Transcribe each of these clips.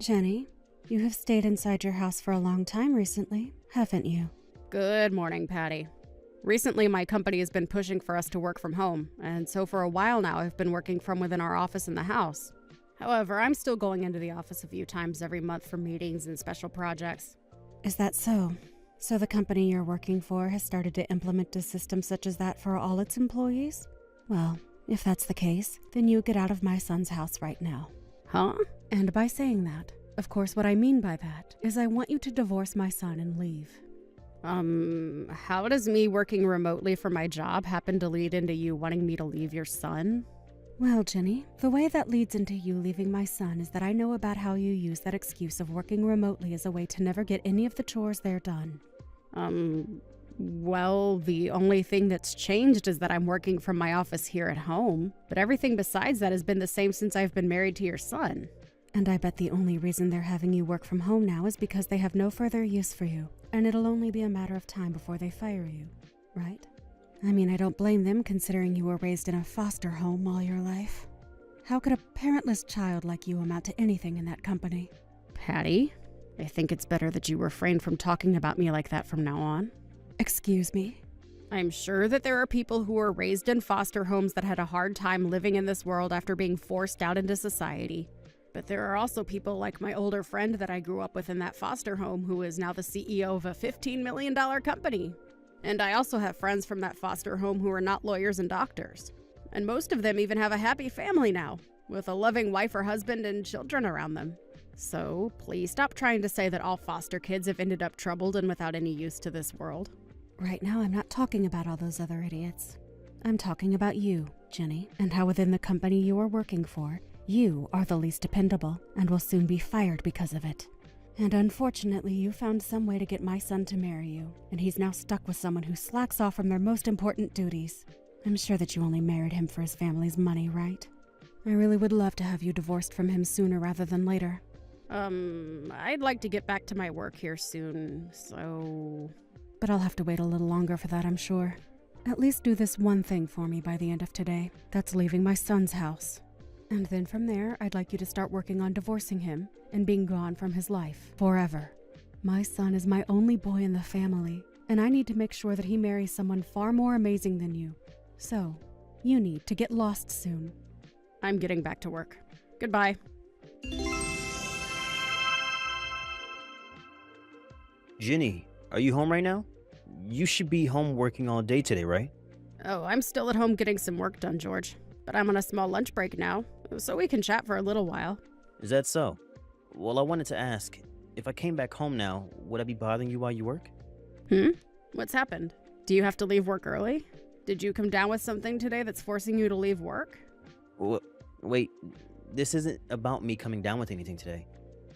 Jenny, you have stayed inside your house for a long time recently, haven't you? Good morning, Patty. Recently, my company has been pushing for us to work from home, and so for a while now I've been working from within our office in the house. However, I'm still going into the office a few times every month for meetings and special projects. Is that so? So the company you're working for has started to implement a system such as that for all its employees? Well, if that's the case, then you get out of my son's house right now. Huh? And by saying that, of course what I mean by that is I want you to divorce my son and leave. How does me working remotely for my job happen to lead into you wanting me to leave your son? Well, Jenny, the way that leads into you leaving my son is that I know about how you use that excuse of working remotely as a way to never get any of the chores there done. Well, the only thing that's changed is that I'm working from my office here at home, but everything besides that has been the same since I've been married to your son. And I bet the only reason they're having you work from home now is because they have no further use for you, and it'll only be a matter of time before they fire you, right? I mean, I don't blame them considering you were raised in a foster home all your life. How could a parentless child like you amount to anything in that company? Patty, I think it's better that you refrain from talking about me like that from now on. Excuse me? I'm sure that there are people who were raised in foster homes that had a hard time living in this world after being forced out into society. But there are also people like my older friend that I grew up with in that foster home who is now the CEO of a $15 million company. And I also have friends from that foster home who are not lawyers and doctors. And most of them even have a happy family now, with a loving wife or husband and children around them. So please stop trying to say that all foster kids have ended up troubled and without any use to this world. Right now, I'm not talking about all those other idiots. I'm talking about you, Jenny, and how within the company you are working for, you are the least dependable and will soon be fired because of it. And unfortunately, you found some way to get my son to marry you, and he's now stuck with someone who slacks off from their most important duties. I'm sure that you only married him for his family's money, right? I really would love to have you divorced from him sooner rather than later. I'd like to get back to my work here soon, so... But I'll have to wait a little longer for that, I'm sure. At least do this one thing for me by the end of today. That's leaving my son's house. And then from there, I'd like you to start working on divorcing him and being gone from his life forever. My son is my only boy in the family, and I need to make sure that he marries someone far more amazing than you. So, you need to get lost soon. I'm getting back to work. Goodbye. Jenny, are you home right now? You should be home working all day today, right? Oh, I'm still at home getting some work done, George. But I'm on a small lunch break now, so we can chat for a little while. Is that so? Well, I wanted to ask, if I came back home now, would I be bothering you while you work? What's happened? Do you have to leave work early? Did you come down with something today that's forcing you to leave work? Wait, this isn't about me coming down with anything today.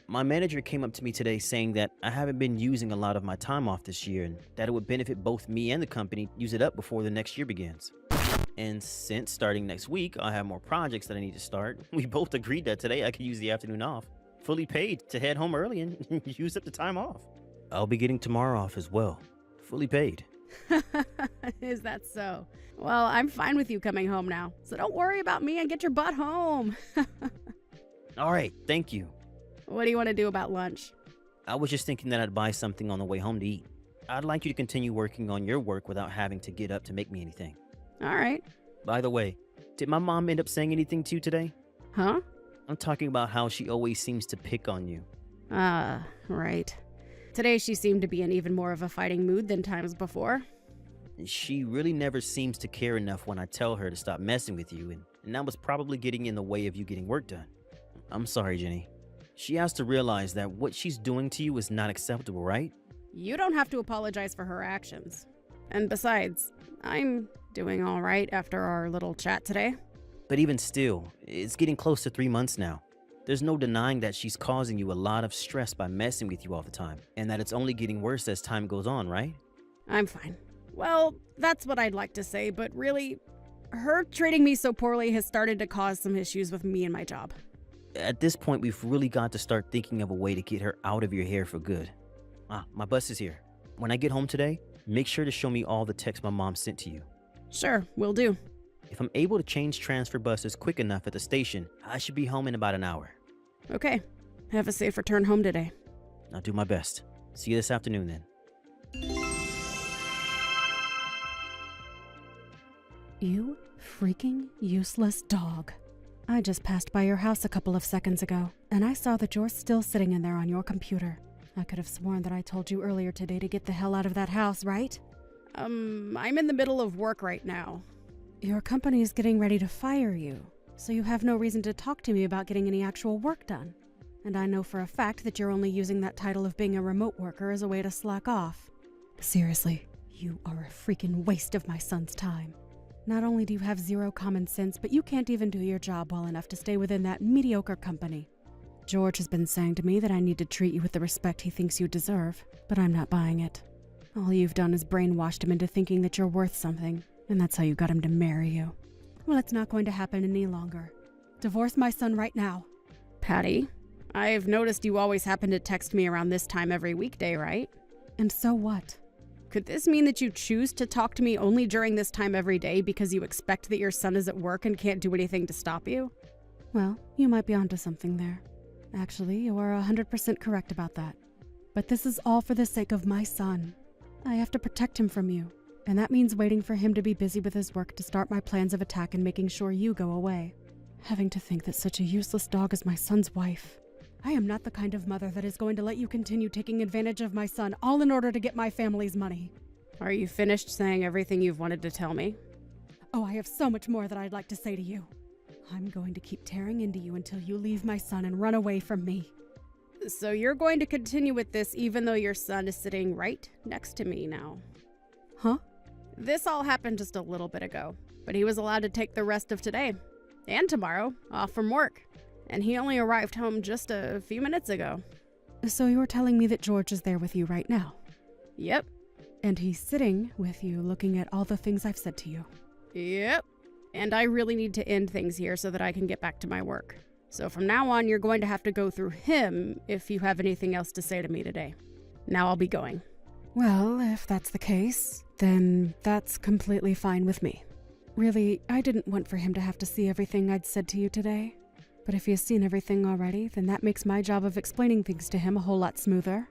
My manager came up to me today saying that I haven't been using a lot of my time off this year and that it would benefit both me and the company use it up before the next year begins. And since starting next week, I have more projects that I need to start, we both agreed that today I could use the afternoon off, fully paid, to head home early and use up the time off. I'll be getting tomorrow off as well, fully paid. Is that so? Well, I'm fine with you coming home now, so don't worry about me and get your butt home. All right, thank you. What do you want to do about lunch? I was just thinking that I'd buy something on the way home to eat. I'd like you to continue working on your work without having to get up to make me anything. All right. By the way, did my mom end up saying anything to you today? Huh? I'm talking about how she always seems to pick on you. Right. Today she seemed to be in even more of a fighting mood than times before. She really never seems to care enough when I tell her to stop messing with you, and that was probably getting in the way of you getting work done. I'm sorry, Jenny. She has to realize that what she's doing to you is not acceptable, right? You don't have to apologize for her actions. And besides, I'm doing all right after our little chat today. But even still, it's getting close to 3 months now. There's no denying that she's causing you a lot of stress by messing with you all the time, and that it's only getting worse as time goes on, right? I'm fine. Well, that's what I'd like to say, but really, her treating me so poorly has started to cause some issues with me and my job. At this point, we've really got to start thinking of a way to get her out of your hair for good. My bus is here. When I get home today, make sure to show me all the texts my mom sent to you. Sure, will do. If I'm able to change transfer buses quick enough at the station, I should be home in about an hour. Okay. Have a safe return home today. I'll do my best. See you this afternoon then. You freaking useless dog. I just passed by your house a couple of seconds ago, and I saw that you're still sitting in there on your computer. I could have sworn that I told you earlier today to get the hell out of that house, right? I'm in the middle of work right now. Your company is getting ready to fire you, so you have no reason to talk to me about getting any actual work done. And I know for a fact that you're only using that title of being a remote worker as a way to slack off. Seriously, you are a freaking waste of my son's time. Not only do you have zero common sense, but you can't even do your job well enough to stay within that mediocre company. George has been saying to me that I need to treat you with the respect he thinks you deserve, but I'm not buying it. All you've done is brainwashed him into thinking that you're worth something, and that's how you got him to marry you. Well, it's not going to happen any longer. Divorce my son right now. Patty, I've noticed you always happen to text me around this time every weekday, right? And so what? Could this mean that you choose to talk to me only during this time every day because you expect that your son is at work and can't do anything to stop you? Well, you might be onto something there. Actually, you are 100% correct about that. But this is all for the sake of my son. I have to protect him from you, and that means waiting for him to be busy with his work to start my plans of attack and making sure you go away. Having to think that such a useless dog is my son's wife. I am not the kind of mother that is going to let you continue taking advantage of my son, all in order to get my family's money. Are you finished saying everything you've wanted to tell me? Oh, I have so much more that I'd like to say to you. I'm going to keep tearing into you until you leave my son and run away from me. So you're going to continue with this even though your son is sitting right next to me now? Huh? This all happened just a little bit ago, but he was allowed to take the rest of today and tomorrow off from work. And he only arrived home just a few minutes ago. So you're telling me that George is there with you right now? Yep. And he's sitting with you looking at all the things I've said to you? Yep. And I really need to end things here so that I can get back to my work. So from now on, you're going to have to go through him if you have anything else to say to me today. Now I'll be going. Well, if that's the case, then that's completely fine with me. Really, I didn't want for him to have to see everything I'd said to you today. But if he has seen everything already, then that makes my job of explaining things to him a whole lot smoother.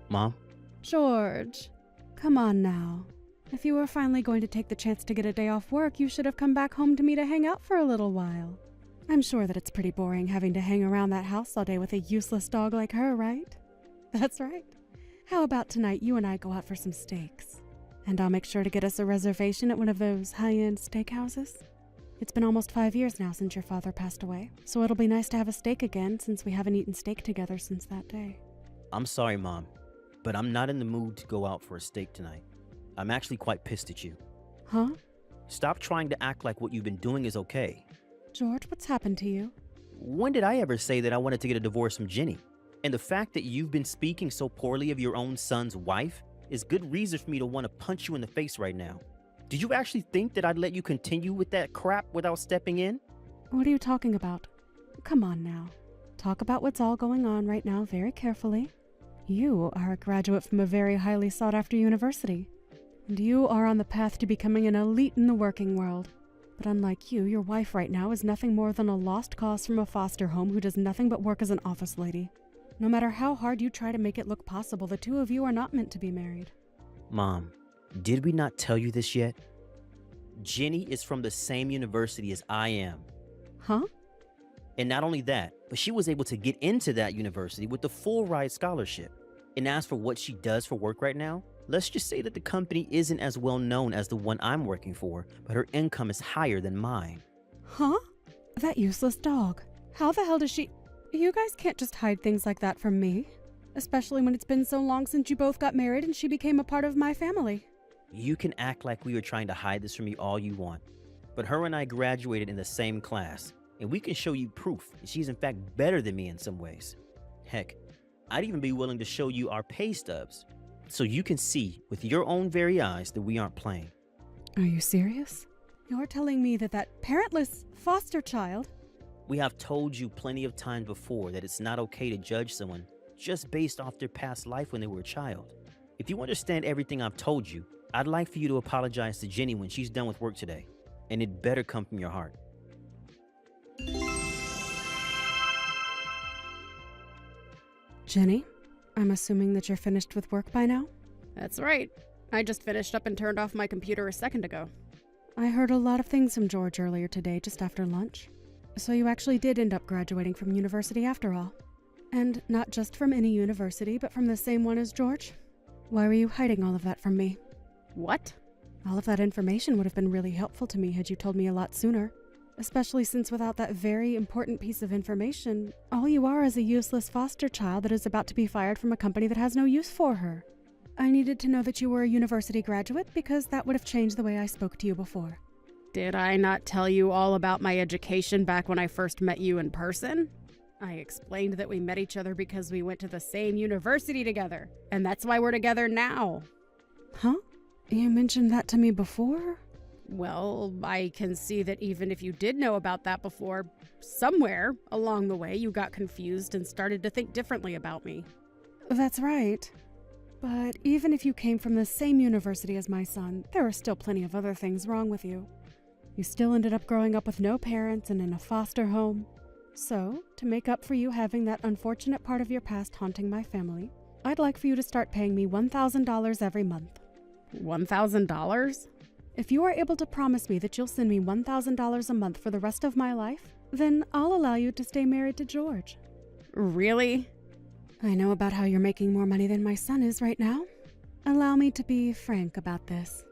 Mom? George, come on now. If you were finally going to take the chance to get a day off work, you should have come back home to me to hang out for a little while. I'm sure that it's pretty boring having to hang around that house all day with a useless dog like her, right? That's right. How about tonight you and I go out for some steaks? And I'll make sure to get us a reservation at one of those high-end steakhouses. It's been almost 5 years now since your father passed away, so it'll be nice to have a steak again since we haven't eaten steak together since that day. I'm sorry, Mom, but I'm not in the mood to go out for a steak tonight. I'm actually quite pissed at you. Huh? Stop trying to act like what you've been doing is okay. George, what's happened to you? When did I ever say that I wanted to get a divorce from Jenny? And the fact that you've been speaking so poorly of your own son's wife is good reason for me to want to punch you in the face right now. Did you actually think that I'd let you continue with that crap without stepping in? What are you talking about? Come on now. Talk about what's all going on right now very carefully. You are a graduate from a very highly sought-after university, and you are on the path to becoming an elite in the working world. But unlike you, your wife right now is nothing more than a lost cause from a foster home who does nothing but work as an office lady. No matter how hard you try to make it look possible, the two of you are not meant to be married. Mom, did we not tell you this yet? Jenny is from the same university as I am. Huh? And not only that, but she was able to get into that university with the full ride scholarship. And as for what she does for work right now, let's just say that the company isn't as well known as the one I'm working for, but her income is higher than mine. Huh? That useless dog. How the hell does she... You guys can't just hide things like that from me. Especially when it's been so long since you both got married and she became a part of my family. You can act like we were trying to hide this from me all you want. But her and I graduated in the same class, and we can show you proof that she's in fact better than me in some ways. Heck, I'd even be willing to show you our pay stubs, so you can see with your own very eyes that we aren't playing. Are you serious? You're telling me that that parentless foster child... We have told you plenty of times before that it's not okay to judge someone just based off their past life when they were a child. If you understand everything I've told you, I'd like for you to apologize to Jenny when she's done with work today, and it better come from your heart. Jenny, I'm assuming that you're finished with work by now? That's right. I just finished up and turned off my computer a second ago. I heard a lot of things from George earlier today, just after lunch. So you actually did end up graduating from university after all. And not just from any university, but from the same one as George? Why were you hiding all of that from me? What? All of that information would have been really helpful to me had you told me a lot sooner. Especially since without that very important piece of information, all you are is a useless foster child that is about to be fired from a company that has no use for her. I needed to know that you were a university graduate because that would have changed the way I spoke to you before. Did I not tell you all about my education back when I first met you in person? I explained that we met each other because we went to the same university together, and that's why we're together now. Huh? You mentioned that to me before? Well, I can see that even if you did know about that before, somewhere along the way you got confused and started to think differently about me. That's right. But even if you came from the same university as my son, there are still plenty of other things wrong with you. You still ended up growing up with no parents and in a foster home. So, to make up for you having that unfortunate part of your past haunting my family, I'd like for you to start paying me $1,000 every month. $1,000? If you are able to promise me that you'll send me $1,000 a month for the rest of my life, then I'll allow you to stay married to George. Really? I know about how you're making more money than my son is right now. Allow me to be frank about this.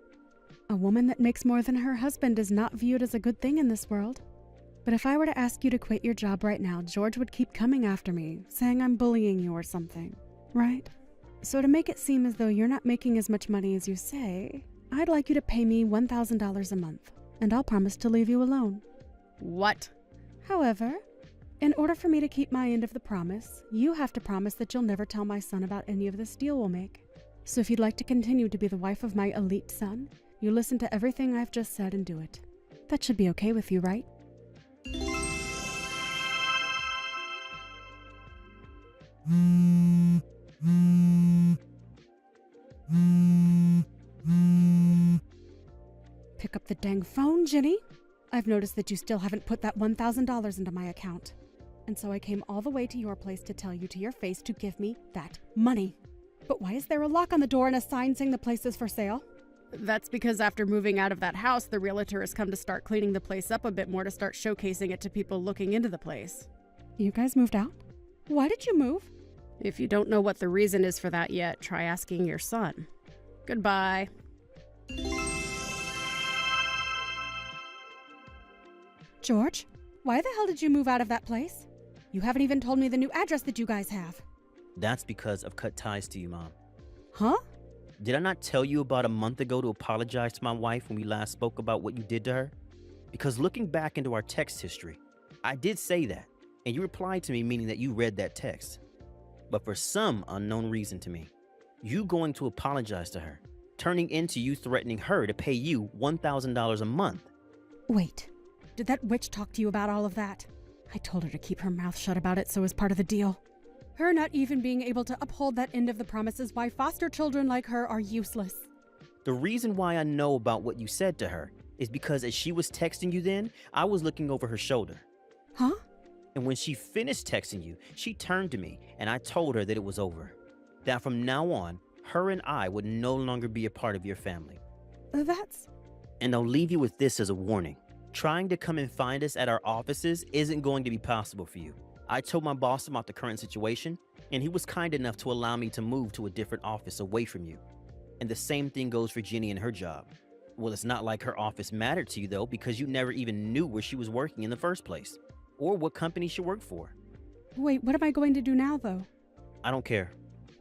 A woman that makes more than her husband is not viewed as a good thing in this world. But if I were to ask you to quit your job right now, George would keep coming after me, saying I'm bullying you or something, right? So to make it seem as though you're not making as much money as you say, I'd like you to pay me $1,000 a month, and I'll promise to leave you alone. What? However, in order for me to keep my end of the promise, you have to promise that you'll never tell my son about any of this deal we'll make. So if you'd like to continue to be the wife of my elite son, you listen to everything I've just said and do it. That should be okay with you, right? Pick up the dang phone, Jenny. I've noticed that you still haven't put that $1,000 into my account. And so I came all the way to your place to tell you to your face to give me that money. But why is there a lock on the door and a sign saying the place is for sale? That's because after moving out of that house, the realtor has come to start cleaning the place up a bit more to start showcasing it to people looking into the place. You guys moved out? Why did you move? If you don't know what the reason is for that yet, try asking your son. Goodbye. George, why the hell did you move out of that place? You haven't even told me the new address that you guys have. That's because I've cut ties to you, Mom. Huh? Did I not tell you about a month ago to apologize to my wife when we last spoke about what you did to her? Because looking back into our text history, I did say that, and you replied to me meaning that you read that text. But for some unknown reason to me, you going to apologize to her, turning into you threatening her to pay you $1,000 a month. Wait, did that witch talk to you about all of that? I told her to keep her mouth shut about it so as part of the deal. Her not even being able to uphold that end of the promise is why foster children like her are useless. The reason why I know about what you said to her is because as she was texting you then, I was looking over her shoulder. Huh? And when she finished texting you, she turned to me and I told her that it was over. That from now on, her and I would no longer be a part of your family. That's... And I'll leave you with this as a warning. Trying to come and find us at our offices isn't going to be possible for you. I told my boss about the current situation, and he was kind enough to allow me to move to a different office away from you. And the same thing goes for Jenny and her job. Well, it's not like her office mattered to you, though, because you never even knew where she was working in the first place, or what company she worked for. Wait, what am I going to do now, though? I don't care.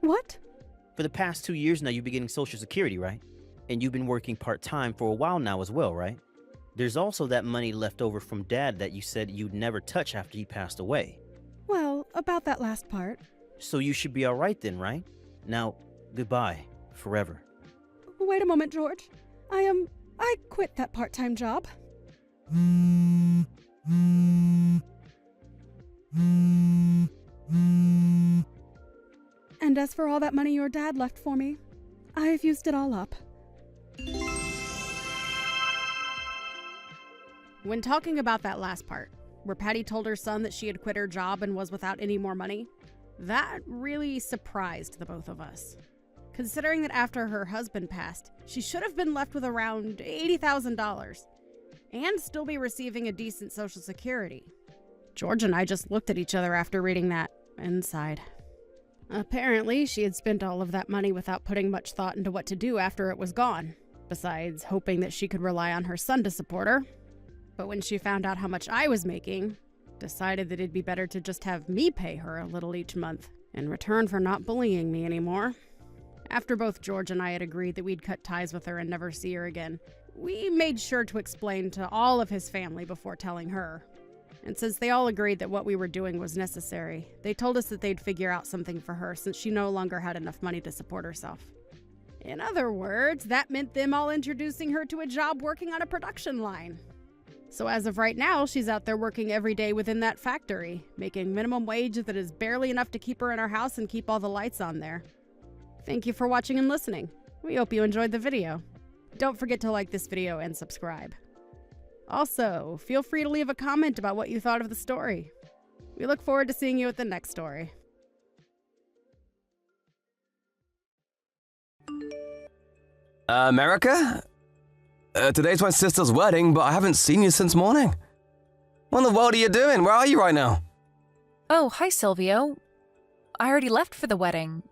What? For the past 2 years now, you've been getting Social Security, right? And you've been working part-time for a while now as well, right? There's also that money left over from Dad that you said you'd never touch after he passed away. Well, about that last part. So you should be all right then, right? Now, goodbye, forever. Wait a moment, George. I quit that part-time job. And as for all that money your dad left for me, I've used it all up. When talking about that last part, where Patty told her son that she had quit her job and was without any more money, That really surprised the both of us, considering that after her husband passed, she should have been left with around $80,000 and still be receiving a decent Social Security. George and I just looked at each other after reading that and sighed. Apparently, she had spent all of that money without putting much thought into what to do after it was gone, besides hoping that she could rely on her son to support her. But when she found out how much I was making, decided that it'd be better to just have me pay her a little each month in return for not bullying me anymore. After both George and I had agreed that we'd cut ties with her and never see her again, we made sure to explain to all of his family before telling her. And since they all agreed that what we were doing was necessary, they told us that they'd figure out something for her since she no longer had enough money to support herself. In other words, that meant them all introducing her to a job working on a production line. So as of right now, she's out there working every day within that factory, making minimum wage that is barely enough to keep her in her house and keep all the lights on there. Thank you for watching and listening. We hope you enjoyed the video. Don't forget to like this video and subscribe. Also, feel free to leave a comment about what you thought of the story. We look forward to seeing you at the next story. America? Today's my sister's wedding, but I haven't seen you since morning. What in the world are you doing? Where are you right now? Oh, hi, Silvio. I already left for the wedding.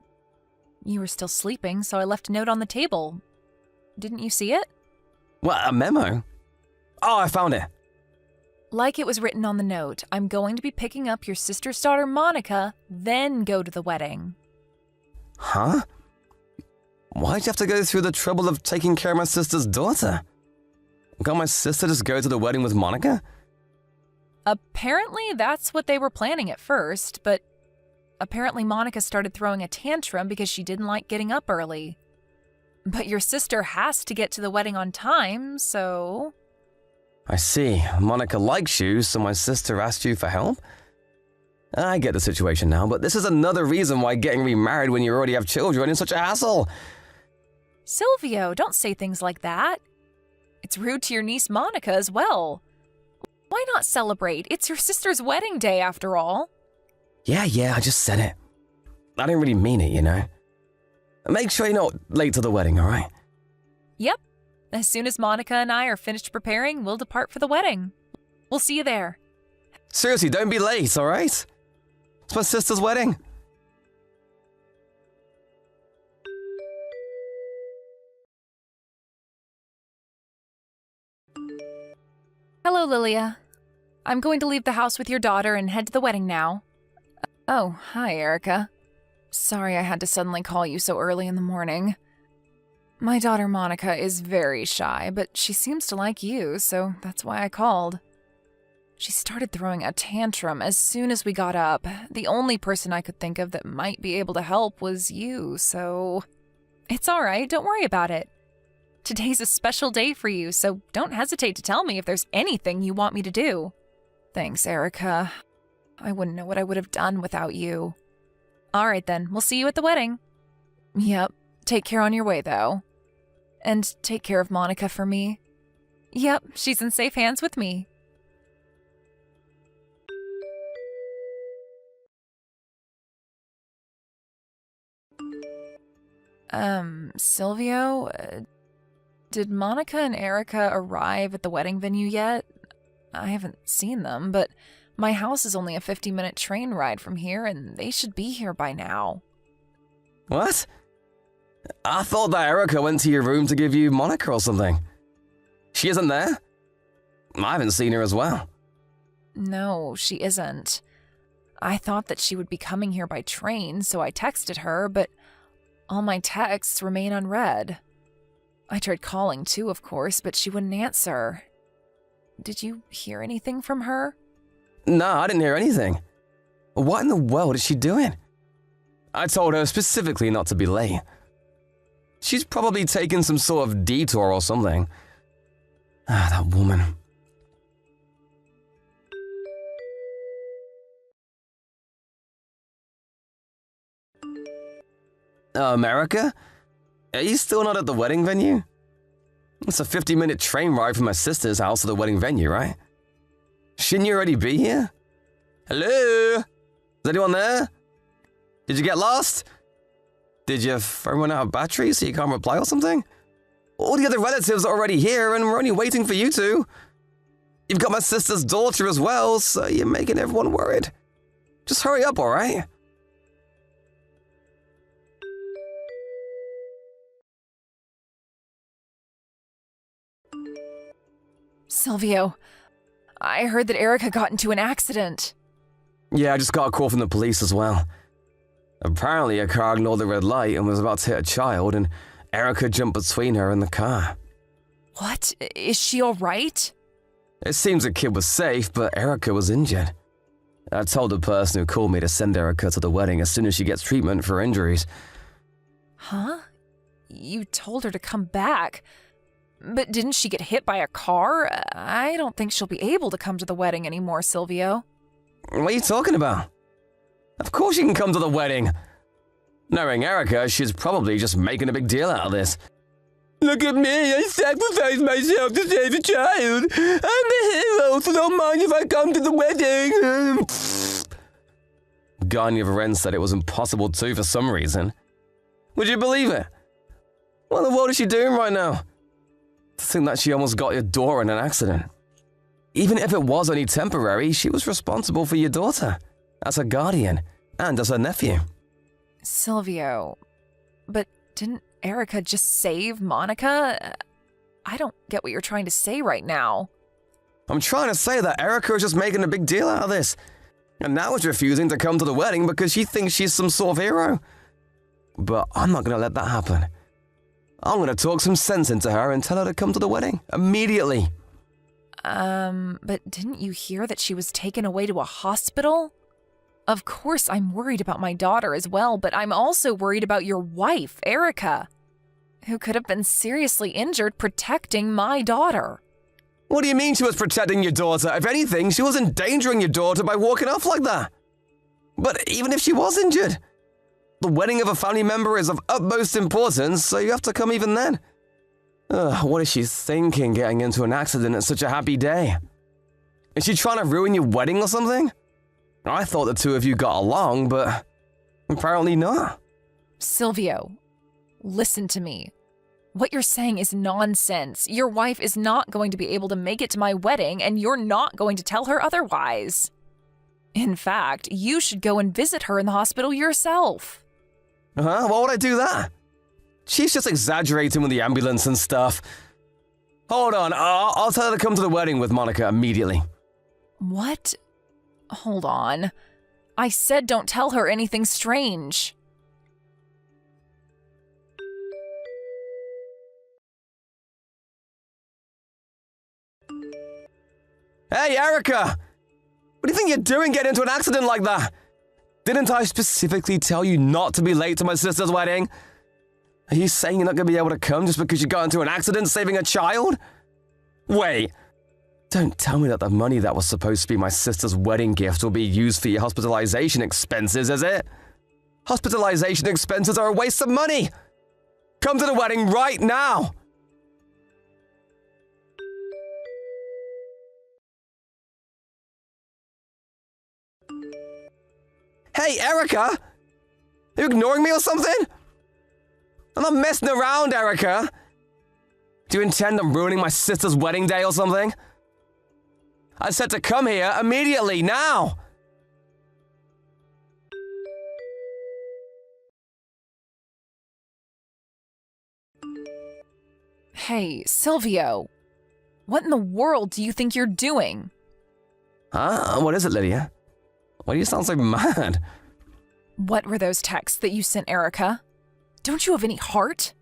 You were still sleeping, so I left a note on the table. Didn't you see it? What, a memo? Oh, I found it. Like it was written on the note, I'm going to be picking up your sister's daughter, Monica, then go to the wedding. Huh? Why'd you have to go through the trouble of taking care of my sister's daughter? Can't my sister just go to the wedding with Monica? Apparently, that's what they were planning at first, but apparently Monica started throwing a tantrum because she didn't like getting up early. But your sister has to get to the wedding on time, so... I see. Monica likes you, so my sister asked you for help? I get the situation now, but this is another reason why getting remarried when you already have children is such a hassle. Silvio, don't say things like that. It's rude to your niece Monica as well. Why not celebrate? It's your sister's wedding day after all. Yeah, I just said it. I didn't really mean it, you know. Make sure you're not late to the wedding, alright? Yep. As soon as Monica and I are finished preparing, we'll depart for the wedding. We'll see you there. Seriously, don't be late, alright? It's my sister's wedding. Hello, Lilia. I'm going to leave the house with your daughter and head to the wedding now. Oh, hi, Erica. Sorry I had to suddenly call you so early in the morning. My daughter Monica is very shy, but she seems to like you, so that's why I called. She started throwing a tantrum as soon as we got up. The only person I could think of that might be able to help was you, so... It's alright, don't worry about it. Today's a special day for you, so don't hesitate to tell me if there's anything you want me to do. Thanks, Erica. I wouldn't know what I would have done without you. Alright then, we'll see you at the wedding. Yep, take care on your way though. And take care of Monica for me. Yep, she's in safe hands with me. Silvio, did Monica and Erica arrive at the wedding venue yet? I haven't seen them, but my house is only a 50-minute train ride from here, and they should be here by now. What? I thought that Erica went to your room to give you Monica or something. She isn't there? I haven't seen her as well. No, she isn't. I thought that she would be coming here by train, so I texted her, but all my texts remain unread. I tried calling too, of course, but she wouldn't answer. Did you hear anything from her? No, I didn't hear anything. What in the world is she doing? I told her specifically not to be late. She's probably taken some sort of detour or something. Ah, that woman. America? Are you still not at the wedding venue? It's a 50-minute train ride from my sister's house to the wedding venue, right? Shouldn't you already be here? Hello? Is anyone there? Did you get lost? Did your phone run out of battery so you can't reply or something? All the other relatives are already here and we're only waiting for you two. You've got my sister's daughter as well, so you're making everyone worried. Just hurry up, alright? Silvio, I heard that Erica got into an accident. Yeah, I just got a call from the police as well. Apparently, a car ignored the red light and was about to hit a child, and Erica jumped between her and the car. What? Is she alright? It seems the kid was safe, but Erica was injured. I told the person who called me to send Erica to the wedding as soon as she gets treatment for injuries. Huh? You told her to come back. But didn't she get hit by a car? I don't think she'll be able to come to the wedding anymore, Silvio. What are you talking about? Of course she can come to the wedding. Knowing Erica, she's probably just making a big deal out of this. Look at me, I sacrificed myself to save a child. I'm the hero, so don't mind if I come to the wedding. Guy on the other end said it was impossible to for some reason. Would you believe it? What in the world is she doing right now? To think that she almost got your daughter in an accident. Even if it was only temporary, she was responsible for your daughter, as her guardian, and as her nephew. Silvio, but didn't Erica just save Monica? I don't get what you're trying to say right now. I'm trying to say that Erica is just making a big deal out of this, and now is refusing to come to the wedding because she thinks she's some sort of hero. But I'm not going to let that happen. I'm going to talk some sense into her and tell her to come to the wedding immediately. But didn't you hear that she was taken away to a hospital? Of course, I'm worried about my daughter as well, but I'm also worried about your wife, Erica, who could have been seriously injured protecting my daughter. What do you mean she was protecting your daughter? If anything, she was endangering your daughter by walking off like that. But even if she was injured, the wedding of a family member is of utmost importance, so you have to come even then. What is she thinking getting into an accident at such a happy day? Is she trying to ruin your wedding or something? I thought the two of you got along, but apparently not. Silvio, listen to me. What you're saying is nonsense. Your wife is not going to be able to make it to my wedding, and you're not going to tell her otherwise. In fact, you should go and visit her in the hospital yourself. Why would I do that? She's just exaggerating with the ambulance and stuff. Hold on, I'll tell her to come to the wedding with Monica immediately. What? Hold on. I said don't tell her anything strange. Hey, Erica! What do you think you're doing getting into an accident like that? Didn't I specifically tell you not to be late to my sister's wedding? Are you saying you're not going to be able to come just because you got into an accident saving a child? Wait, don't tell me that the money that was supposed to be my sister's wedding gift will be used for your hospitalization expenses, is it? Hospitalization expenses are a waste of money! Come to the wedding right now! Hey, Erica! Are you ignoring me or something? I'm not messing around, Erica. Do you intend on ruining my sister's wedding day or something? I said to come here immediately, now! Hey, Silvio. What in the world do you think you're doing? Huh? What is it, Lydia? Why do you sound so mad? What were those texts that you sent Erica? Don't you have any heart?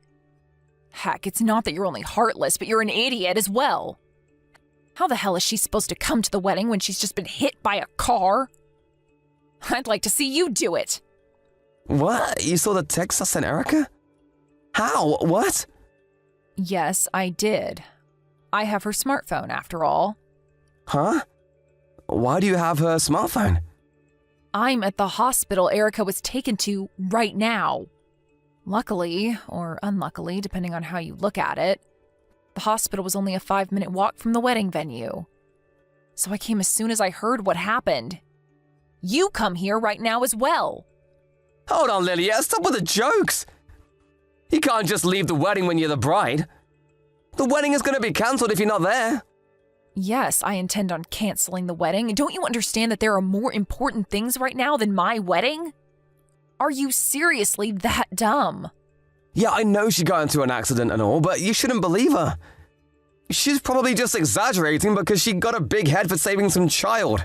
Heck, it's not that you're only heartless, but you're an idiot as well. How the hell is she supposed to come to the wedding when she's just been hit by a car? I'd like to see you do it. What? You saw the text I sent Erica? How? What? Yes, I did. I have her smartphone, after all. Huh? Why do you have her smartphone? I'm at the hospital Erica was taken to right now. Luckily, or unluckily, depending on how you look at it, the hospital was only a 5-minute walk from the wedding venue. So I came as soon as I heard what happened. You come here right now as well. Hold on, Lilia, stop with the jokes. You can't just leave the wedding when you're the bride. The wedding is going to be cancelled if you're not there. Yes, I intend on canceling the wedding. Don't you understand that there are more important things right now than my wedding? Are you seriously that dumb? Yeah, I know she got into an accident and all, but you shouldn't believe her. She's probably just exaggerating because she got a big head for saving some child.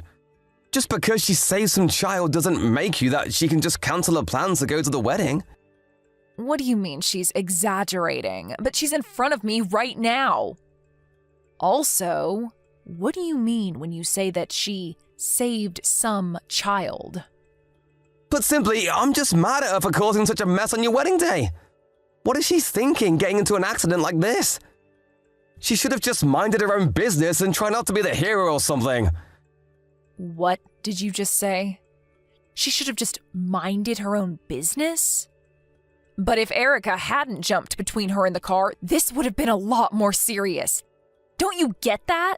Just because she saved some child doesn't make you that she can just cancel her plans to go to the wedding. What do you mean she's exaggerating? But she's in front of me right now. Also, what do you mean when you say that she saved some child? Put simply, I'm just mad at her for causing such a mess on your wedding day. What is she thinking getting into an accident like this? She should have just minded her own business and tried not to be the hero or something. What did you just say? She should have just minded her own business? But if Erica hadn't jumped between her and the car, this would have been a lot more serious. Don't you get that?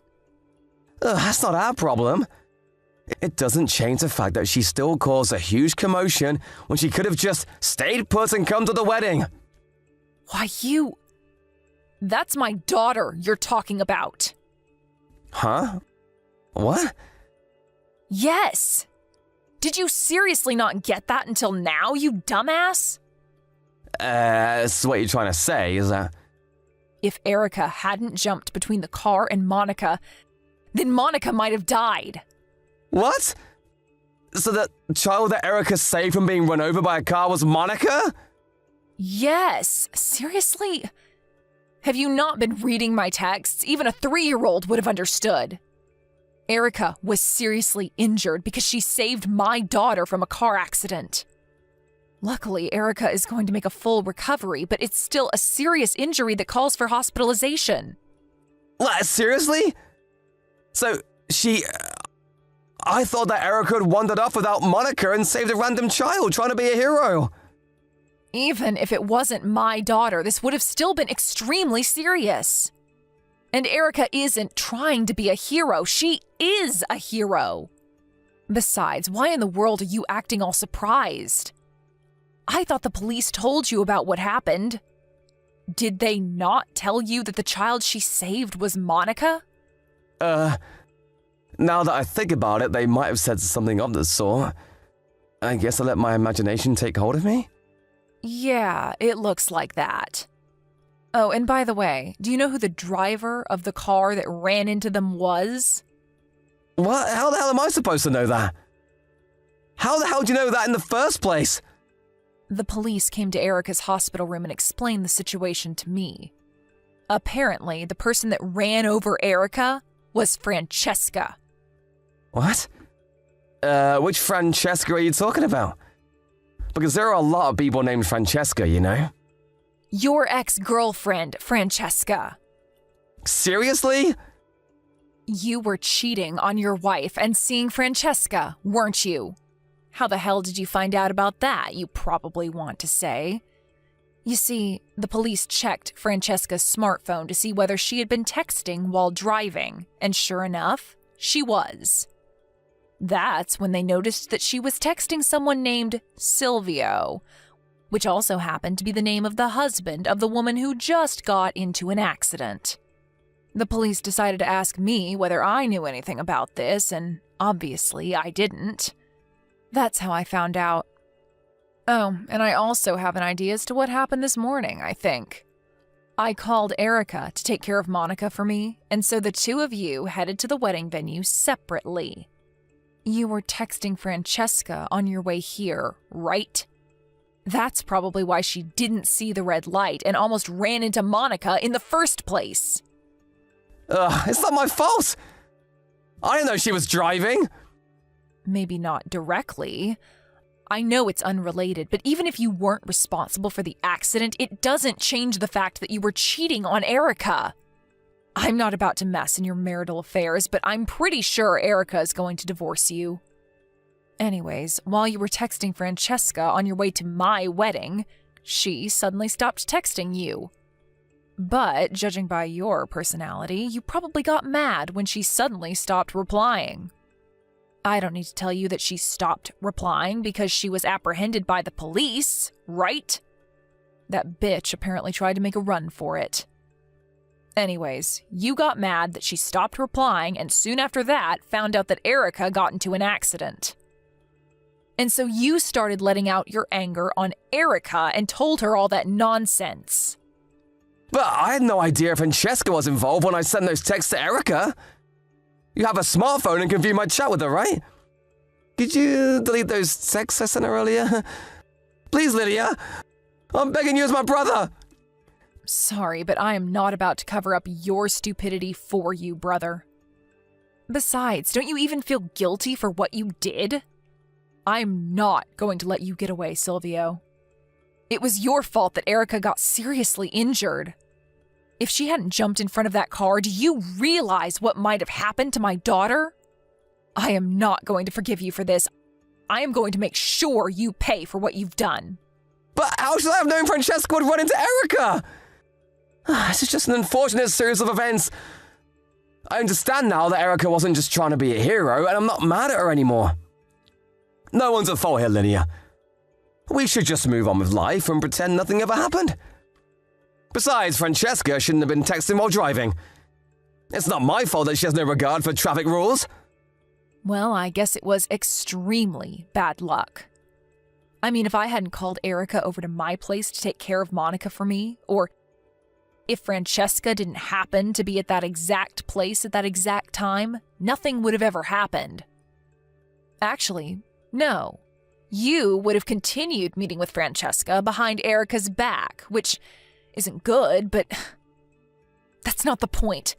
That's not our problem. It doesn't change the fact that she still caused a huge commotion when she could have just stayed put and come to the wedding. Why, That's my daughter you're talking about. Huh? What? Yes. Did you seriously not get that until now, you dumbass? So what you're trying to say is that... If Erica hadn't jumped between the car and Monica, then Monica might have died. What? So the child that Erica saved from being run over by a car was Monica? Yes. Seriously? Have you not been reading my texts? Even a 3-year-old would have understood. Erica was seriously injured because she saved my daughter from a car accident. Luckily, Erica is going to make a full recovery, but it's still a serious injury that calls for hospitalization. What, seriously? So, I thought that Erica had wandered off without Monica and saved a random child trying to be a hero. Even if it wasn't my daughter, this would have still been extremely serious. And Erica isn't trying to be a hero. She is a hero. Besides, why in the world are you acting all surprised? I thought the police told you about what happened. Did they not tell you that the child she saved was Monica? Now that I think about it, they might have said something of the sort. I guess I let my imagination take hold of me? Yeah, it looks like that. Oh, and by the way, do you know who the driver of the car that ran into them was? What? How the hell am I supposed to know that? How the hell do you know that in the first place? The police came to Erica's hospital room and explained the situation to me. Apparently, the person that ran over Erica was Francesca. What? Which Francesca are you talking about? Because there are a lot of people named Francesca, you know? Your ex-girlfriend, Francesca. Seriously? You were cheating on your wife and seeing Francesca, weren't you? How the hell did you find out about that, you probably want to say? You see, the police checked Francesca's smartphone to see whether she had been texting while driving, and sure enough, she was. That's when they noticed that she was texting someone named Silvio, which also happened to be the name of the husband of the woman who just got into an accident. The police decided to ask me whether I knew anything about this, and obviously I didn't. That's how I found out. Oh, and I also have an idea as to what happened this morning, I think. I called Erica to take care of Monica for me, and so the two of you headed to the wedding venue separately. You were texting Francesca on your way here, right? That's probably why she didn't see the red light and almost ran into Monica in the first place. It's not my fault! I didn't know she was driving! Maybe not directly. I know it's unrelated, but even if you weren't responsible for the accident, it doesn't change the fact that you were cheating on Erica. I'm not about to mess in your marital affairs, but I'm pretty sure Erica is going to divorce you. Anyways, while you were texting Francesca on your way to my wedding, she suddenly stopped texting you. But, judging by your personality, you probably got mad when she suddenly stopped replying. I don't need to tell you that she stopped replying because she was apprehended by the police, right? That bitch apparently tried to make a run for it. Anyways, you got mad that she stopped replying and soon after that found out that Erica got into an accident. And so you started letting out your anger on Erica and told her all that nonsense. But I had no idea Francesca was involved when I sent those texts to Erica. You have a smartphone and can view my chat with her, right? Could you delete those texts I sent her earlier? Please, Lydia. I'm begging you as my brother. Sorry, but I am not about to cover up your stupidity for you, brother. Besides, don't you even feel guilty for what you did? I'm not going to let you get away, Silvio. It was your fault that Erica got seriously injured. If she hadn't jumped in front of that car, do you realize what might have happened to my daughter? I am not going to forgive you for this. I am going to make sure you pay for what you've done. But how should I have known Francesca would run into Erica? This is just an unfortunate series of events. I understand now that Erica wasn't just trying to be a hero, and I'm not mad at her anymore. No one's at fault here, Lydia. We should just move on with life and pretend nothing ever happened. Besides, Francesca shouldn't have been texting while driving. It's not my fault that she has no regard for traffic rules. Well, I guess it was extremely bad luck. I mean, if I hadn't called Erica over to my place to take care of Monica for me, or if Francesca didn't happen to be at that exact place at that exact time, nothing would have ever happened. Actually, no. You would have continued meeting with Francesca behind Erica's back, which isn't good, but that's not the point.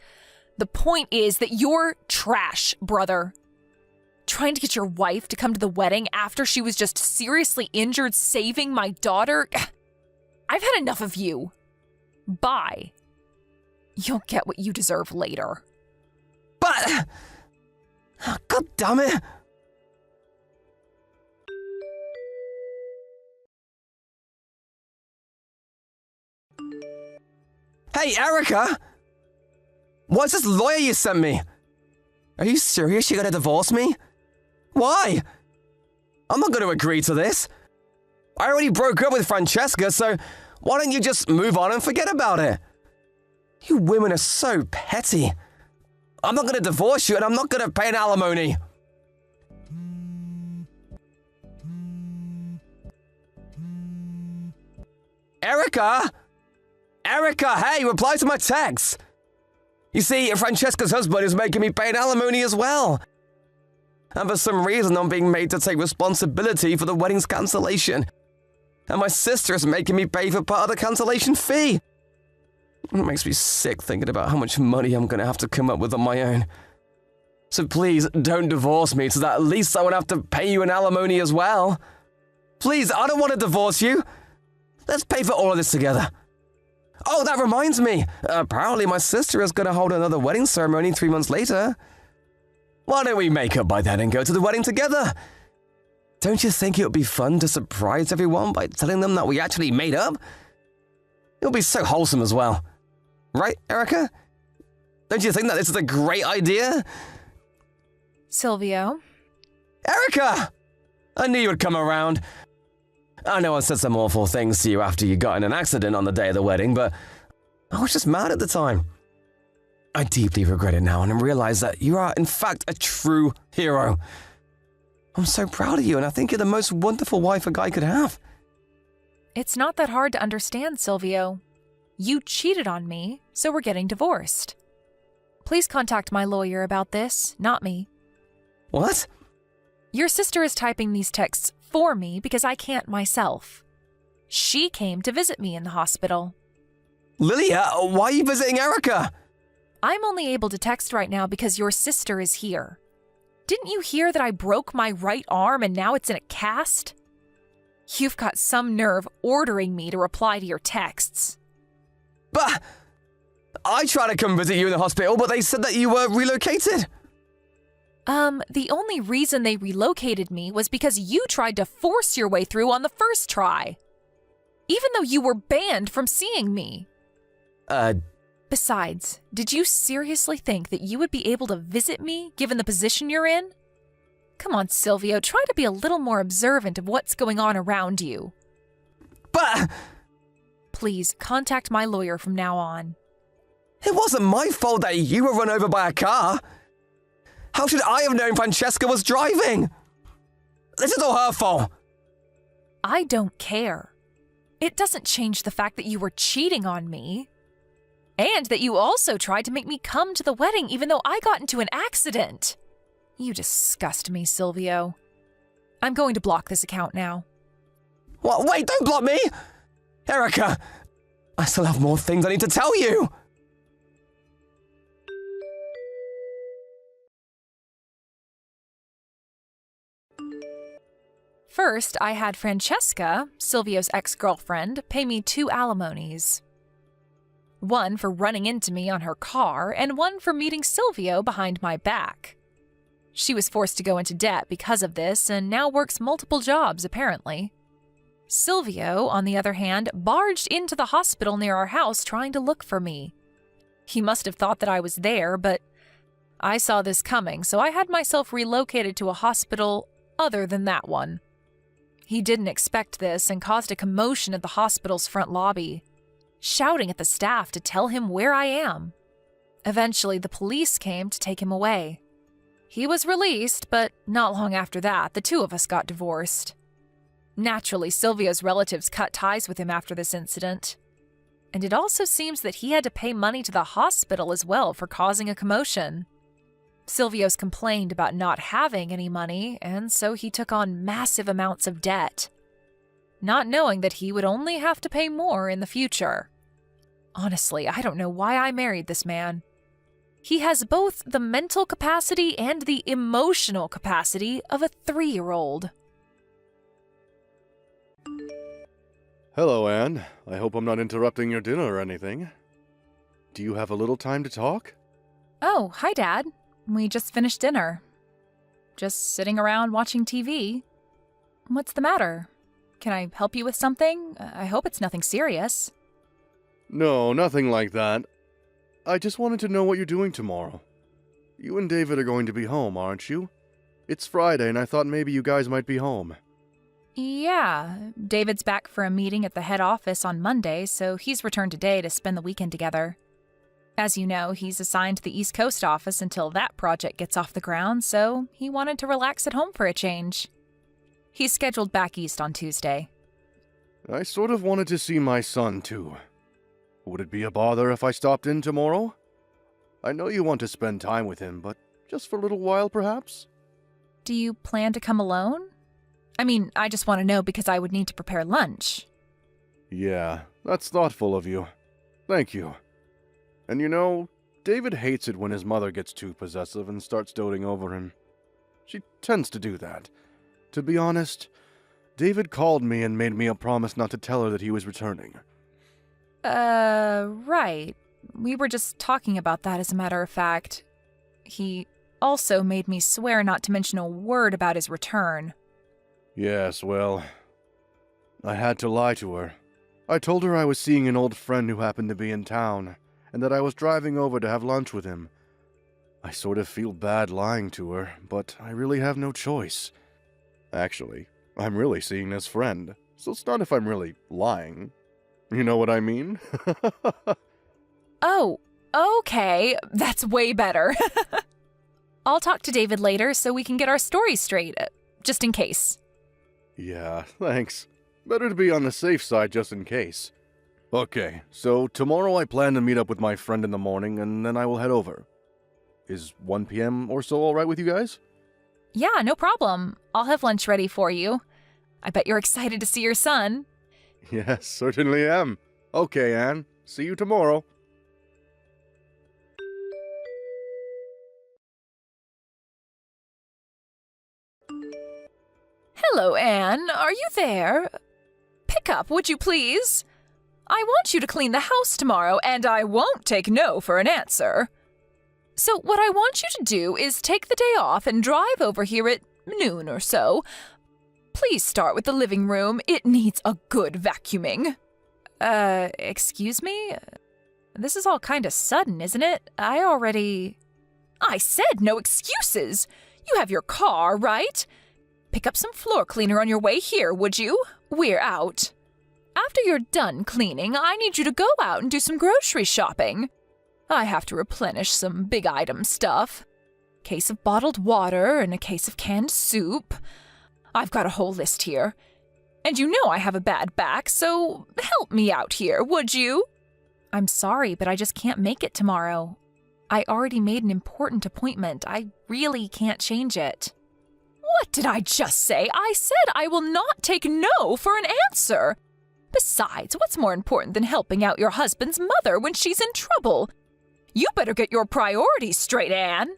The point is that you're trash, brother. Trying to get your wife to come to the wedding after she was just seriously injured saving my daughter? I've had enough of you. Bye. You'll get what you deserve later. But... God damn it. Hey, Erica! What's this lawyer you sent me? Are you serious you're gonna divorce me? Why? I'm not gonna agree to this. I already broke up with Francesca, so why don't you just move on and forget about it? You women are so petty. I'm not gonna divorce you and I'm not gonna pay an alimony. Erica! Erica, hey, reply to my text. You see, Francesca's husband is making me pay an alimony as well. And for some reason, I'm being made to take responsibility for the wedding's cancellation. And my sister is making me pay for part of the cancellation fee. It makes me sick thinking about how much money I'm going to have to come up with on my own. So please, don't divorce me so that at least I won't have to pay you an alimony as well. Please, I don't want to divorce you. Let's pay for all of this together. Oh, that reminds me. Apparently my sister is going to hold another wedding ceremony 3 months later. Why don't we make up by then and go to the wedding together? Don't you think it would be fun to surprise everyone by telling them that we actually made up? It'll be so wholesome as well. Right, Erica? Don't you think that this is a great idea? Silvio? Erica! I knew you would come around. I know I said some awful things to you after you got in an accident on the day of the wedding, but I was just mad at the time. I deeply regret it now and realize that you are, in fact, a true hero. I'm so proud of you, and I think you're the most wonderful wife a guy could have. It's not that hard to understand, Silvio. You cheated on me, so we're getting divorced. Please contact my lawyer about this, not me. What? Your sister is typing these texts for me because I can't myself. She came to visit me in the hospital. Lilia, why are you visiting Erica? I'm only able to text right now because your sister is here. Didn't you hear that I broke my right arm and now it's in a cast? You've got some nerve ordering me to reply to your texts. But I tried to come visit you in the hospital, but they said that you were relocated. The only reason they relocated me was because you tried to force your way through on the first try. Even though you were banned from seeing me. Besides, did you seriously think that you would be able to visit me given the position you're in? Come on, Silvio, try to be a little more observant of what's going on around you. But Please, contact my lawyer from now on. it wasn't my fault that you were run over by a car. How should I have known Francesca was driving? This is all her fault. I don't care. It doesn't change the fact that you were cheating on me. And that you also tried to make me come to the wedding even though I got into an accident. You disgust me, Silvio. I'm going to block this account now. What? Wait, don't block me! Erica, I still have more things I need to tell you! First, I had Francesca, Silvio's ex-girlfriend, pay me 2 alimonies. One for running into me on her car, and one for meeting Silvio behind my back. She was forced to go into debt because of this and now works multiple jobs, apparently. Silvio, on the other hand, barged into the hospital near our house trying to look for me. He must have thought that I was there, but I saw this coming, so I had myself relocated to a hospital other than that one. He didn't expect this and caused a commotion at the hospital's front lobby, shouting at the staff to tell him where I am. Eventually, the police came to take him away. He was released, but not long after that, the 2 of us got divorced. Naturally, Silvio's relatives cut ties with him after this incident. And it also seems that he had to pay money to the hospital as well for causing a commotion. Silvio's complained about not having any money, and so he took on massive amounts of debt, not knowing that he would only have to pay more in the future. Honestly, I don't know why I married this man. He has both the mental capacity and the emotional capacity of a 3-year-old. Hello, Anne. I hope I'm not interrupting your dinner or anything. Do you have a little time to talk? Oh, hi, Dad. We just finished dinner. Just sitting around watching TV. What's the matter? Can I help you with something? I hope it's nothing serious. No, nothing like that. I just wanted to know what you're doing tomorrow. You and David are going to be home, aren't you? It's Friday, and I thought maybe you guys might be home. Yeah, David's back for a meeting at the head office on Monday, so he's returned today to spend the weekend together. As you know, he's assigned to the East Coast office until that project gets off the ground, so he wanted to relax at home for a change. He's scheduled back east on Tuesday. I sort of wanted to see my son, too. Would it be a bother if I stopped in tomorrow? I know you want to spend time with him, but just for a little while, perhaps? Do you plan to come alone? I mean, I just want to know because I would need to prepare lunch. Yeah, that's thoughtful of you. Thank you. And you know, David hates it when his mother gets too possessive and starts doting over him. She tends to do that. To be honest, David called me and made me a promise not to tell her that he was returning. Right. We were just talking about that, as a matter of fact. He also made me swear not to mention a word about his return. Yes, well, I had to lie to her. I told her I was seeing an old friend who happened to be in town, and that I was driving over to have lunch with him. I sort of feel bad lying to her, but I really have no choice. Actually, I'm really seeing this friend, so it's not if I'm really lying. You know what I mean? Oh, okay. That's way better. I'll talk to David later so we can get our stories straight, just in case. Yeah, thanks. Better to be on the safe side just in case. Okay, so tomorrow I plan to meet up with my friend in the morning, and then I will head over. Is 1 p.m. or so alright with you guys? Yeah, no problem. I'll have lunch ready for you. I bet you're excited to see your son. Yes, certainly am. Okay, Anne. See you tomorrow. Hello, Anne. Are you there? Pick up, would you please? I want you to clean the house tomorrow, and I won't take no for an answer. So what I want you to do is take the day off and drive over here at noon or so. Please start with the living room. It needs a good vacuuming. Excuse me? This is all kind of sudden, isn't it? I said no excuses. You have your car, right? Pick up some floor cleaner on your way here, would you? We're out. After you're done cleaning, I need you to go out and do some grocery shopping. I have to replenish some big item stuff. Case of bottled water and a case of canned soup. I've got a whole list here. And you know I have a bad back, so help me out here, would you? I'm sorry, but I just can't make it tomorrow. I already made an important appointment. I really can't change it. What did I just say? I said I will not take no for an answer. Besides, what's more important than helping out your husband's mother when she's in trouble? You better get your priorities straight, Anne.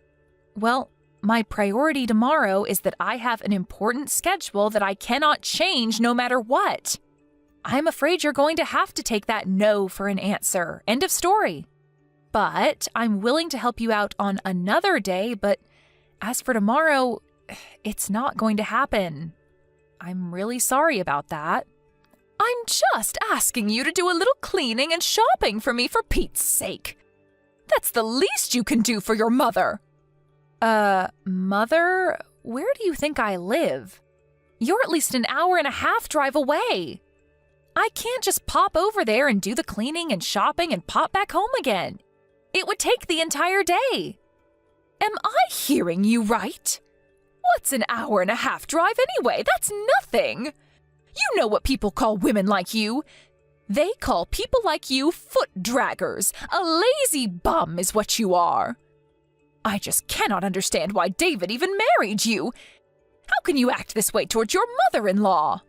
Well, my priority tomorrow is that I have an important schedule that I cannot change no matter what. I'm afraid you're going to have to take that no for an answer. End of story. But I'm willing to help you out on another day, but as for tomorrow, it's not going to happen. I'm really sorry about that. I'm just asking you to do a little cleaning and shopping for me for Pete's sake. That's the least you can do for your mother. Mother? Where do you think I live? You're at least an hour and a half drive away. I can't just pop over there and do the cleaning and shopping and pop back home again. It would take the entire day. Am I hearing you right? What's an hour and a half drive anyway? That's nothing. You know what people call women like you. They call people like you foot draggers. A lazy bum is what you are. I just cannot understand why David even married you. How can you act this way towards your mother-in-law?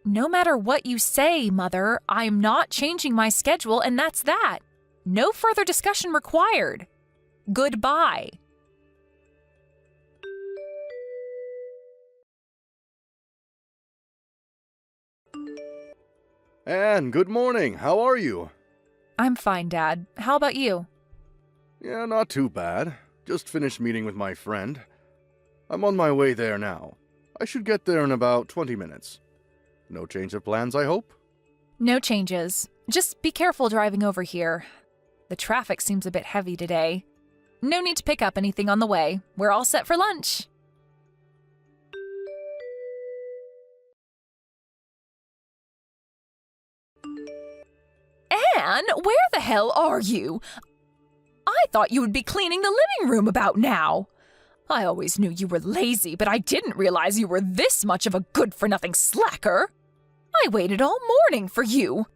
No matter what you say, Mother, I'm not changing my schedule, and that's that. No further discussion required. Goodbye. Anne, good morning. How are you? I'm fine, Dad. How about you? Yeah, not too bad. Just finished meeting with my friend. I'm on my way there now. I should get there in about 20 minutes. No change of plans, I hope? No changes. Just be careful driving over here. The traffic seems a bit heavy today. No need to pick up anything on the way. We're all set for lunch. Anne, where the hell are you? I thought you would be cleaning the living room about now. I always knew you were lazy, but I didn't realize you were this much of a good-for-nothing slacker. I waited all morning for you.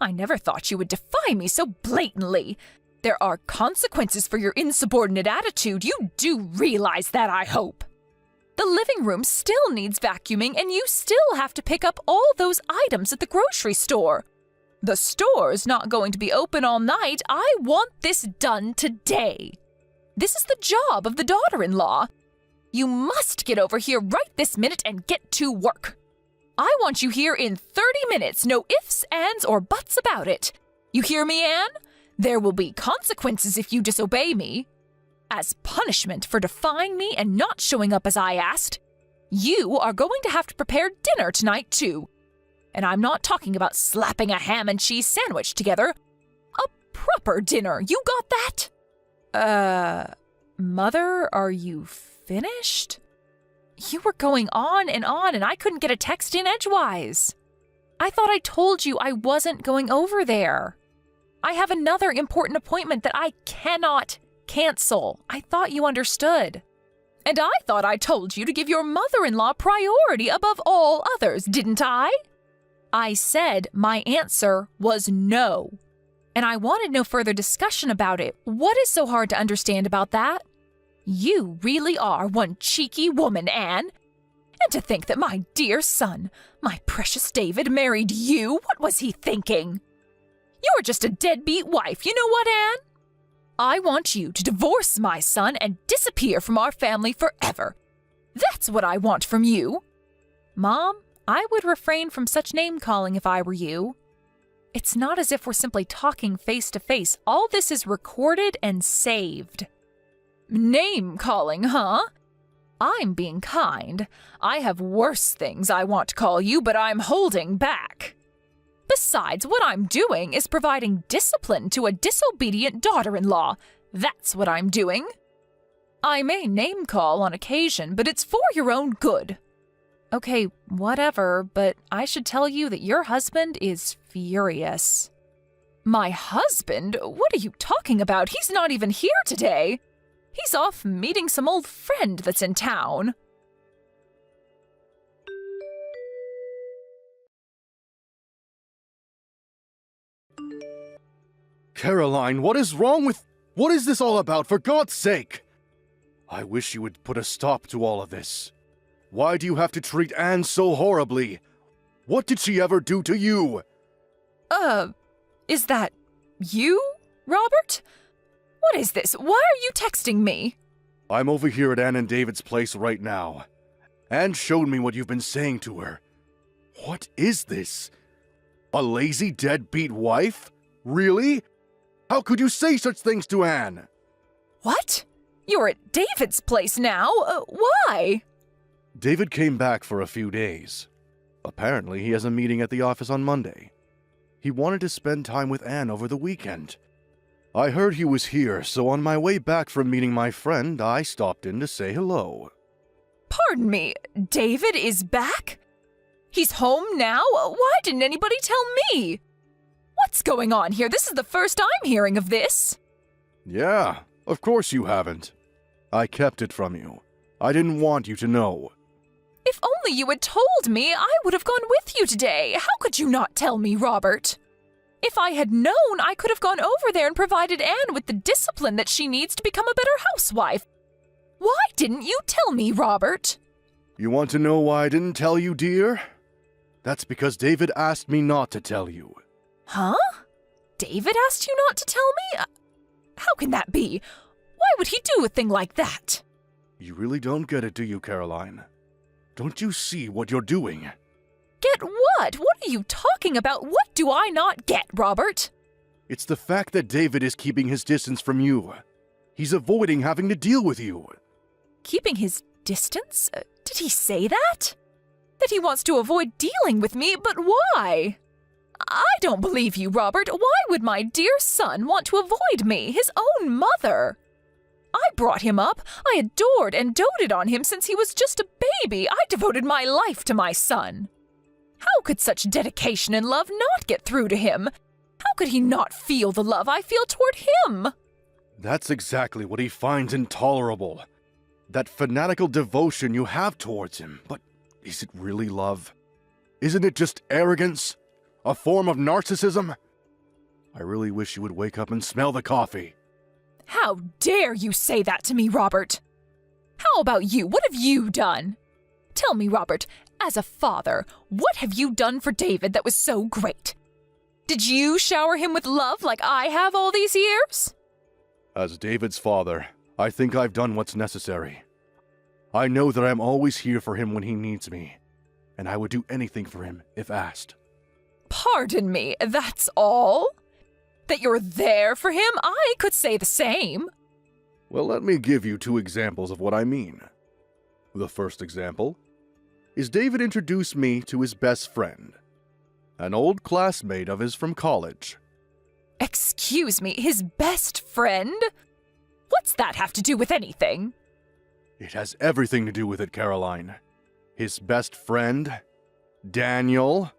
I never thought you would defy me so blatantly. There are consequences for your insubordinate attitude. You do realize that, I hope. The living room still needs vacuuming, and you still have to pick up all those items at the grocery store. The store's not going to be open all night. I want this done today. This is the job of the daughter-in-law. You must get over here right this minute and get to work. I want you here in 30 minutes. No ifs, ands, or buts about it. You hear me, Anne? There will be consequences if you disobey me. As punishment for defying me and not showing up as I asked, you are going to have to prepare dinner tonight, too. And I'm not talking about slapping a ham and cheese sandwich together. A proper dinner. You got that? Mother, are you finished? You were going on, and I couldn't get a text in edgewise. I thought I told you I wasn't going over there. I have another important appointment that I cannot cancel. I thought you understood. And I thought I told you to give your mother-in-law priority above all others, didn't I? I said my answer was no. And I wanted no further discussion about it. What is so hard to understand about that? You really are one cheeky woman, Anne. And to think that my dear son, my precious David, married you, what was he thinking? You're just a deadbeat wife, you know what, Anne? I want you to divorce my son and disappear from our family forever. That's what I want from you. Mom, I would refrain from such name-calling if I were you. It's not as if we're simply talking face-to-face. All this is recorded and saved. Name-calling, huh? I'm being kind. I have worse things I want to call you, but I'm holding back. Besides, what I'm doing is providing discipline to a disobedient daughter-in-law. That's what I'm doing. I may name call on occasion, but it's for your own good. Okay, whatever, but I should tell you that your husband is furious. My husband? What are you talking about? He's not even here today. He's off meeting some old friend that's in town. Caroline, what is wrong with... What is this all about, for God's sake? I wish you would put a stop to all of this. Why do you have to treat Anne so horribly? What did she ever do to you? Is that you, Robert? What is this? Why are you texting me? I'm over here at Anne and David's place right now. Anne showed me what you've been saying to her. What is this? A lazy, deadbeat wife? Really? How could you say such things to Anne? What? You're at David's place now? Why? David came back for a few days. Apparently, he has a meeting at the office on Monday. He wanted to spend time with Anne over the weekend. I heard he was here, so on my way back from meeting my friend, I stopped in to say hello. Pardon me, David is back? He's home now? Why didn't anybody tell me? What's going on here? This is the first I'm hearing of this. Yeah, of course you haven't. I kept it from you. I didn't want you to know. If only you had told me, I would have gone with you today. How could you not tell me, Robert? If I had known, I could have gone over there and provided Anne with the discipline that she needs to become a better housewife. Why didn't you tell me, Robert? You want to know why I didn't tell you, dear? That's because David asked me not to tell you. Huh? David asked you not to tell me? How can that be? Why would he do a thing like that? You really don't get it, do you, Caroline? Don't you see what you're doing? Get what? What are you talking about? What do I not get, Robert? It's the fact that David is keeping his distance from you. He's avoiding having to deal with you. Keeping his distance? Did he say that? That he wants to avoid dealing with me, but why? I don't believe you, Robert. Why would my dear son want to avoid me, his own mother? I brought him up. I adored and doted on him since he was just a baby. I devoted my life to my son. How could such dedication and love not get through to him? How could he not feel the love I feel toward him? That's exactly what he finds intolerable. That fanatical devotion you have towards him. But is it really love? Isn't it just arrogance? A form of narcissism? I really wish you would wake up and smell the coffee. How dare you say that to me, Robert? How about you? What have you done? Tell me, Robert, as a father, what have you done for David that was so great? Did you shower him with love like I have all these years? As David's father, I think I've done what's necessary. I know that I'm always here for him when he needs me, and I would do anything for him if asked. Pardon me, that's all? That you're there for him? I could say the same. Well, let me give you 2 examples of what I mean. The first example is David introduced me to his best friend, an old classmate of his from college. Excuse me, his best friend? What's that have to do with anything? It has everything to do with it, Caroline. His best friend, Daniel.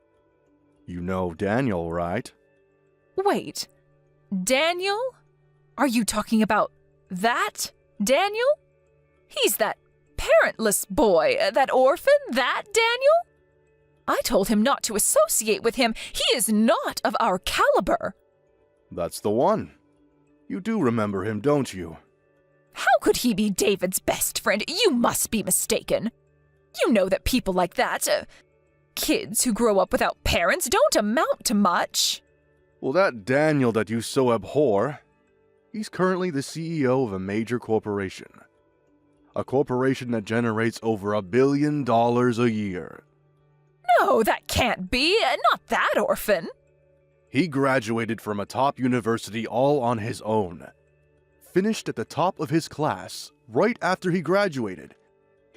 You know Daniel, right? Wait, Daniel? Are you talking about that Daniel? He's that parentless boy, that orphan, that Daniel? I told him not to associate with him. He is not of our caliber. That's the one. You do remember him, don't you? How could he be David's best friend? You must be mistaken. You know that people like that, kids who grow up without parents, don't amount to much. Well, that Daniel that you so abhor, he's currently the CEO of a major corporation. A corporation that generates over $1 billion a year. No, that can't be. Not that orphan. He graduated from a top university all on his own. Finished at the top of his class right after he graduated.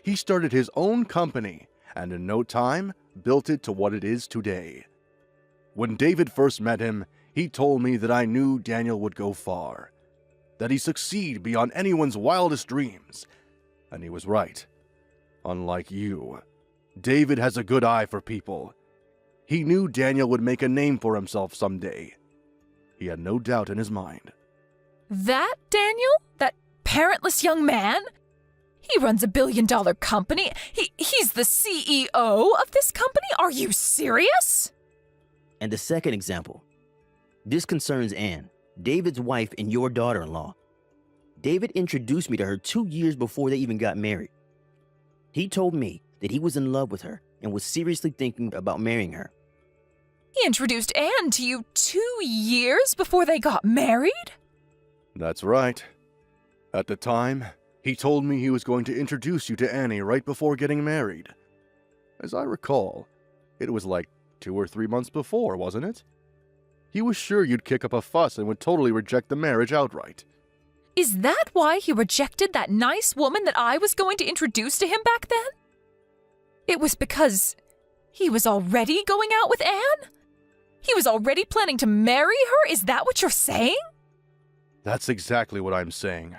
He started his own company, and in no time, built it to what it is today. When David first met him, he told me that I knew Daniel would go far. that he'd succeed beyond anyone's wildest dreams. And he was right. Unlike you, David has a good eye for people. He knew Daniel would make a name for himself someday. He had no doubt in his mind. That Daniel? That parentless young man? He runs a billion-dollar company. He's the CEO of this company? Are you serious? And the second example. This concerns Anne, David's wife and your daughter-in-law. David introduced me to her 2 years before they even got married. He told me that he was in love with her and was seriously thinking about marrying her. He introduced Anne to you 2 years before they got married? That's right. At the time, he told me he was going to introduce you to Annie right before getting married. As I recall, it was like 2 or 3 months before, wasn't it? He was sure you'd kick up a fuss and would totally reject the marriage outright. Is that why he rejected that nice woman that I was going to introduce to him back then? It was because he was already going out with Anne? He was already planning to marry her? Is that what you're saying? That's exactly what I'm saying.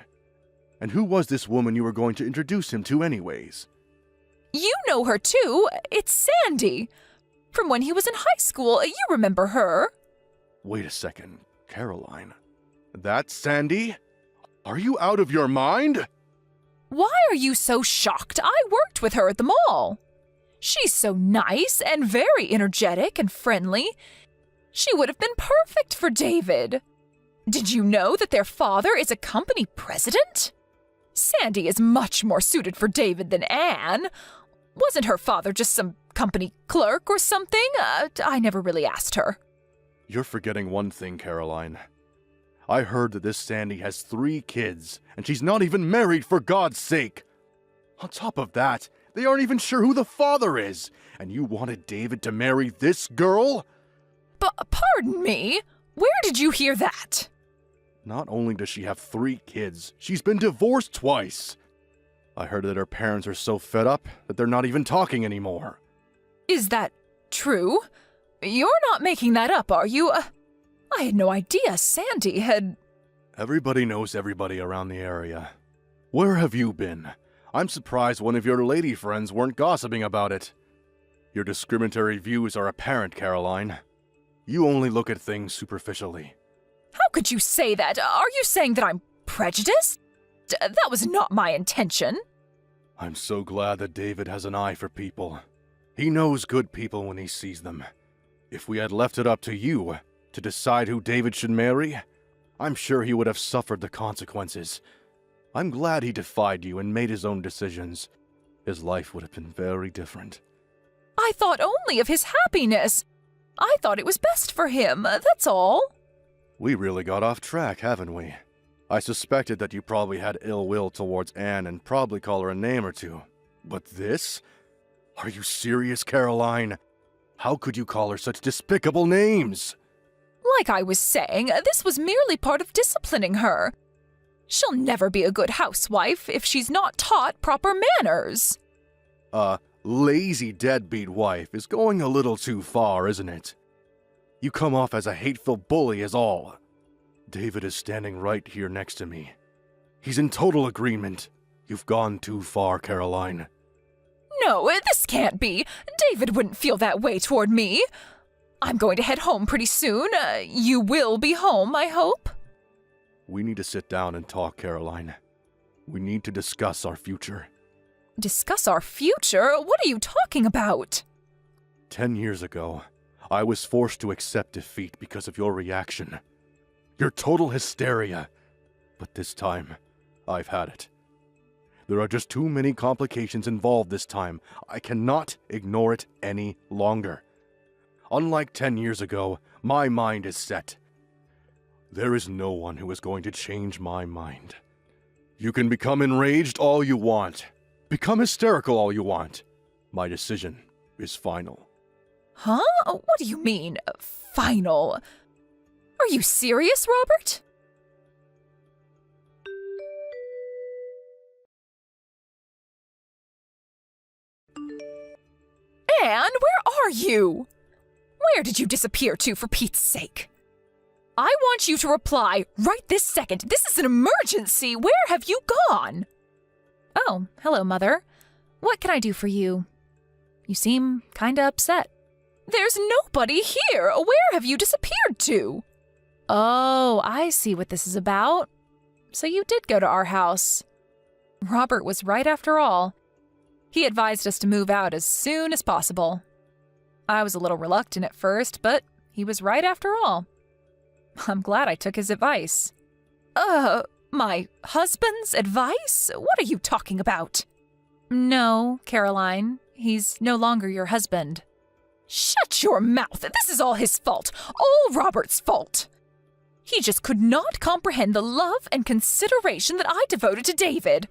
And who was this woman you were going to introduce him to anyways? You know her too. It's Sandy. From when he was in high school. You remember her. Wait a second, Caroline. That's Sandy? Are you out of your mind? Why are you so shocked? I worked with her at the mall. She's so nice and very energetic and friendly. She would have been perfect for David. Did you know that their father is a company president? Sandy is much more suited for David than Anne. Wasn't her father just some company clerk or something? I never really asked her. You're forgetting one thing, Caroline. I heard that this Sandy has 3 kids, and she's not even married, for God's sake. On top of that, they aren't even sure who the father is, and you wanted David to marry this girl? But pardon me, where did you hear that? Not only does she have 3 kids, she's been divorced twice. I heard that her parents are so fed up that they're not even talking anymore. Is that true? You're not making that up, are you? I had no idea Sandy had... Everybody knows everybody around the area. Where have you been? I'm surprised one of your lady friends weren't gossiping about it. Your discriminatory views are apparent, Caroline. You only look at things superficially. How could you say that? Are you saying that I'm prejudiced? That was not my intention. I'm so glad that David has an eye for people. He knows good people when he sees them. If we had left it up to you to decide who David should marry, I'm sure he would have suffered the consequences. I'm glad he defied you and made his own decisions. His life would have been very different. I thought only of his happiness. I thought it was best for him, that's all. We really got off track, haven't we? I suspected that you probably had ill will towards Anne and probably call her a name or two. But this? Are you serious, Caroline? How could you call her such despicable names? Like I was saying, this was merely part of disciplining her. She'll never be a good housewife if she's not taught proper manners. A lazy deadbeat wife is going a little too far, isn't it? You come off as a hateful bully is all. David is standing right here next to me. He's in total agreement. You've gone too far, Caroline. No, this can't be. David wouldn't feel that way toward me. I'm going to head home pretty soon. You will be home, I hope. We need to sit down and talk, Caroline. We need to discuss our future. Discuss our future? What are you talking about? 10 years ago, I was forced to accept defeat because of your reaction. Your total hysteria. But this time, I've had it. There are just too many complications involved this time. I cannot ignore it any longer. Unlike 10 years ago, my mind is set. There is no one who is going to change my mind. You can become enraged all you want. Become hysterical all you want. My decision is final. Huh? What do you mean, final? Are you serious, Robert? Anne, where are you? Where did you disappear to, for Pete's sake? I want you to reply right this second. This is an emergency. Where have you gone? Oh, hello, Mother. What can I do for you? You seem kinda upset. There's nobody here. Where have you disappeared to? Oh, I see what this is about. So you did go to our house. Robert was right after all. He advised us to move out as soon as possible. I was a little reluctant at first, but he was right after all. I'm glad I took his advice. My husband's advice? What are you talking about? No, Caroline. He's no longer your husband. Shut your mouth! This is all his fault. All Robert's fault. He just could not comprehend the love and consideration that I devoted to David.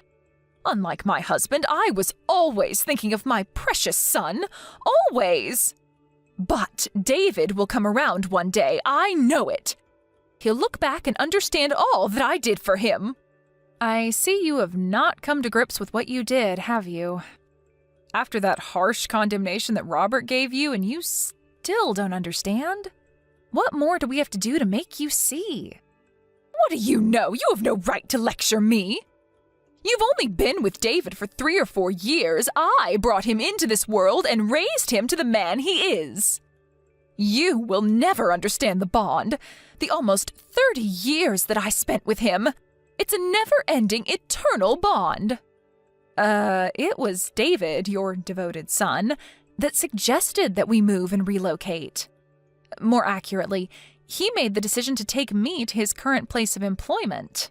Unlike my husband, I was always thinking of my precious son. Always. But David will come around one day. I know it. He'll look back and understand all that I did for him. I see you have not come to grips with what you did, have you? After that harsh condemnation that Robert gave you, and you still don't understand? What more do we have to do to make you see? What do you know? You have no right to lecture me. You've only been with David for 3 or 4 years. I brought him into this world and raised him to the man he is. You will never understand the bond, the almost 30 years that I spent with him. It's a never-ending, eternal bond. It was David, your devoted son, that suggested that we move and relocate. More accurately, he made the decision to take me to his current place of employment.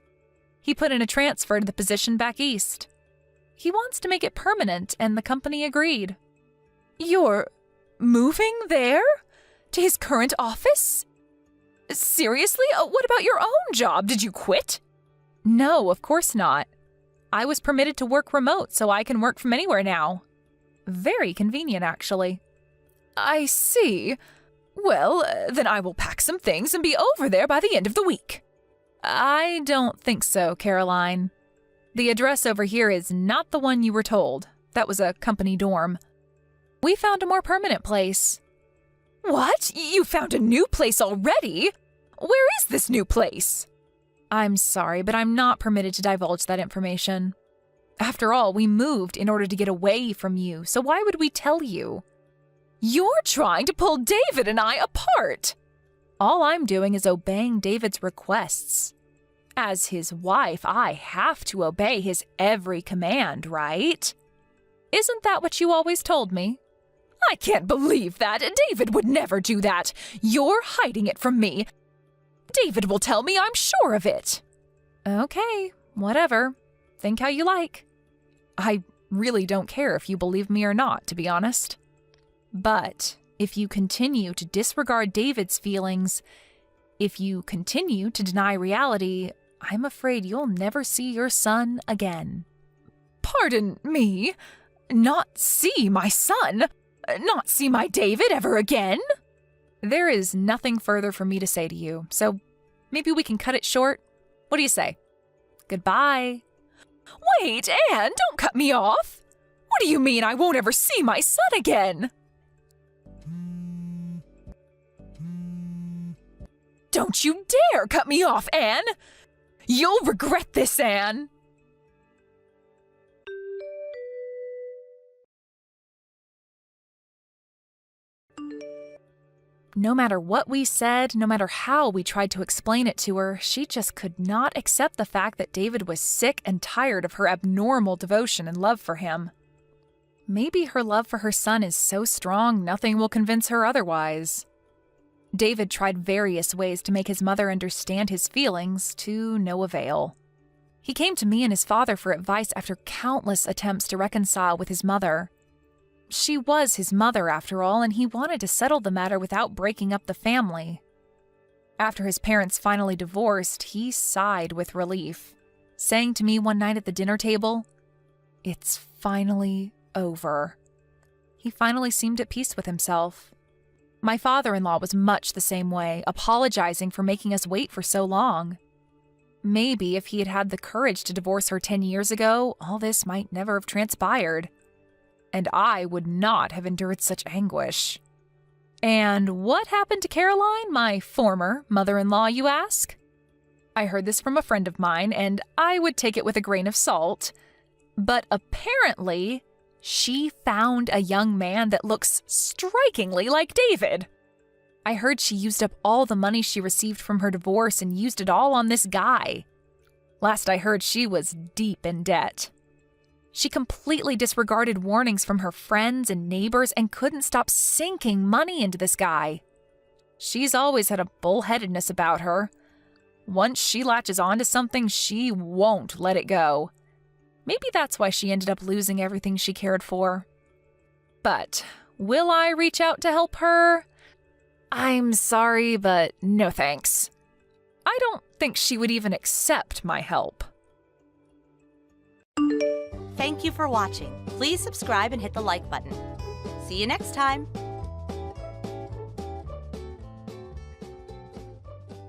He put in a transfer to the position back east. He wants to make it permanent, and the company agreed. You're moving there? To his current office? Seriously? What about your own job? Did you quit? No, of course not. I was permitted to work remote, so I can work from anywhere now. Very convenient, actually. I see. Well, then I will pack some things and be over there by the end of the week. I don't think so, Caroline. The address over here is not the one you were told. That was a company dorm. We found a more permanent place. What? You found a new place already? Where is this new place? I'm sorry, but I'm not permitted to divulge that information. After all, we moved in order to get away from you, so why would we tell you? You're trying to pull David and I apart. All I'm doing is obeying David's requests. As his wife, I have to obey his every command, right? Isn't that what you always told me? I can't believe that. David would never do that. You're hiding it from me. David will tell me, I'm sure of it. Okay, whatever. Think how you like. I really don't care if you believe me or not, to be honest. But if you continue to disregard David's feelings, if you continue to deny reality, I'm afraid you'll never see your son again. Pardon me? Not see my son? Not see my David ever again? There is nothing further for me to say to you, so maybe we can cut it short. What do you say? Goodbye. Wait, Anne, don't cut me off. What do you mean I won't ever see my son again? Don't you dare cut me off, Anne! You'll regret this, Anne! No matter what we said, no matter how we tried to explain it to her, she just could not accept the fact that David was sick and tired of her abnormal devotion and love for him. Maybe her love for her son is so strong nothing will convince her otherwise. David tried various ways to make his mother understand his feelings, to no avail. He came to me and his father for advice after countless attempts to reconcile with his mother. She was his mother, after all, and he wanted to settle the matter without breaking up the family. After his parents finally divorced, he sighed with relief, saying to me one night at the dinner table, "It's finally over." He finally seemed at peace with himself. My father-in-law was much the same way, apologizing for making us wait for so long. Maybe if he had had the courage to divorce her 10 years ago, all this might never have transpired. And I would not have endured such anguish. And what happened to Caroline, my former mother-in-law, you ask? I heard this from a friend of mine, and I would take it with a grain of salt. But apparently, she found a young man that looks strikingly like David. I heard she used up all the money she received from her divorce and used it all on this guy. Last I heard, she was deep in debt. She completely disregarded warnings from her friends and neighbors and couldn't stop sinking money into this guy. She's always had a bullheadedness about her. Once she latches onto something, she won't let it go. Maybe that's why she ended up losing everything she cared for. But will I reach out to help her? I'm sorry, but no thanks. I don't think she would even accept my help. Thank you for watching. Please subscribe and hit the like button. See you next time.